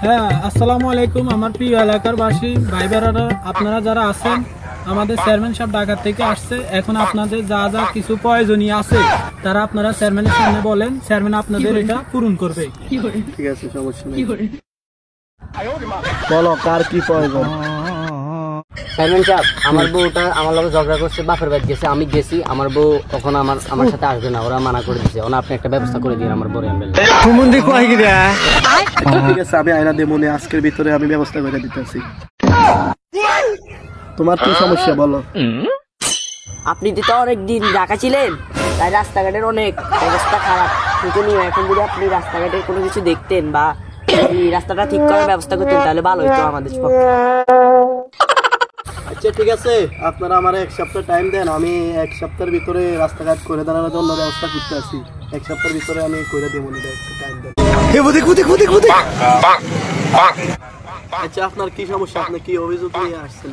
হ্যাঁ, আসসালামু আলাইকুম আমার প্রিয় এলাকার বাসী ভাই বোনেরা, আপনারা যারা আছেন, আমাদের চেয়ারম্যান সাহেব ঢাকা থেকে আসছে। এখন আপনাদের যা যা কিছু প্রয়োজনীয় আছে তারা আপনারা চেয়ারম্যানের সামনে বলেন, চেয়ারম্যান আপনাদের এটা পূরণ করবে। ঠিক আছে, সমস্যা নেই। বলো কার কি প্রয়োজন? চেয়ারম্যান সাহেব, আমার বউটা আমার লগে ঝগড়া করছে, বাপের বাড়ি গেছে, আমি গেছি, আমার বউ কখন আমার সাথে আসবে না, ওরা মানা করে দিচ্ছে। আপনি একটা ব্যবস্থা করে দিন আমার বউরে আনবেন। ঠিক আছে, আমি আয়না দেবো না, আজকের ভিতরে আমি ব্যবস্থা করে দিতেছি। তোমার কি সমস্যা বলো? আপনি তো অনেকদিন ঢাকা ছিলেন, তাই রাস্তাঘাটের অনেক অবস্থা খারাপ, শোচনীয়। এখন যদি আপনি রাস্তাঘাটে কোনো কিছু দেখতেন বা এই রাস্তাটা ঠিক করার ব্যবস্থা করতেন তাহলে ভালো হতো আমাদের পক্ষে। আচ্ছা ঠিক আছে, আপনারা আমার এক সপ্তাহ টাইম দেন, আমি এক সপ্তাহের ভিতরে রাস্তাঘাট করে দাঁড়ানোর জন্য ব্যবস্থা করতে আসি। এক সপ্তাহের ভিতরে আমি করে দেবো, একটু টাইম দেন। আচ্ছা, আপনার কি সমস্যা? আপনি কি অভিযোগ নিয়ে আসছেন?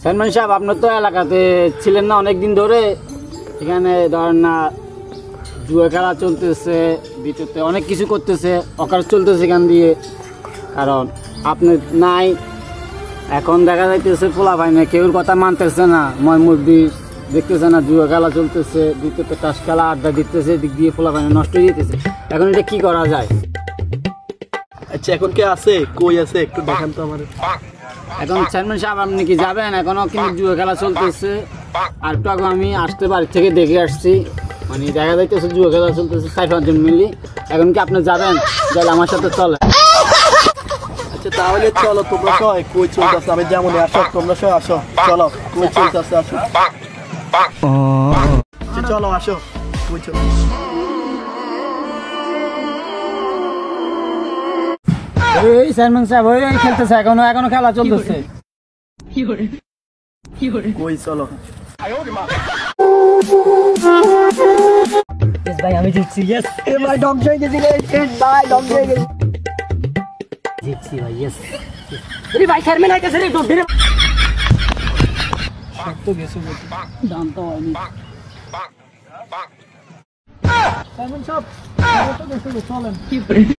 চেয়ারম্যান সাহেব, আপনার তো এলাকাতে ছিলেন না অনেকদিন ধরে, এখানে ধরেন না জুয়া খেলা চলতেছে, ভিতরতে অনেক কিছু করতেছে, অকার চলতেছে এখান দিয়ে। কারণ আপনি নাই, এখন দেখা যাইতেছে পোলা ভাই না, কেউর কথা মানতেছে না, মুরব্বি দেখতেছে না, জুয়া খেলা চলতেছে, ভিতরতে তাস খেলা আড্ডা দিতেছে, দিক দিয়ে পোলা ভাই নষ্ট হয়ে যেতেছে। এখন এটা কি করা যায়? আচ্ছা, এখন কে আছে, কই আছে, একটু দেখান তো আমার। এখন চেয়ারম্যান সাহেব, আপনি কি যাবেন? এখনো কিন্তু জুয়া খেলা চলতেছে। আর একটু আগে আমি আসতে বাড়ি থেকে দেখে আসছি, মানে দেখা যাইতেছে জুয়া খেলা চলতেছে 4-5 জন মিলি। এখন কি আপনি যাবেন? তাহলে আমার সাথে চলে। আচ্ছা তাহলে চলো, তোমরা সবাই কই চলতেছে, আমি যেমন আসো, তোমরা সবাই আসো, চলো কই চলতেছে, আসো। আচ্ছা চলো, আসো, কই চলো। এই চেয়ারম্যান সাহেব, ওই খেলতেছে, এখনো খেলা চলতেছে। কই চলো। ভাই আমি জিতছি, ইয়েস। এ ভাই ধ্বংস হয়ে গেছি রে, ভাই ধ্বংস হয়ে গেছি। জিতছি ভাই, ইয়েস। আরে ভাই, চেয়ারম্যান আইতাছে রে, দৌড় দে। সব তো গেছে বলতে দাম তো হয়নি। চেয়ারম্যান সাহেব, চলেন।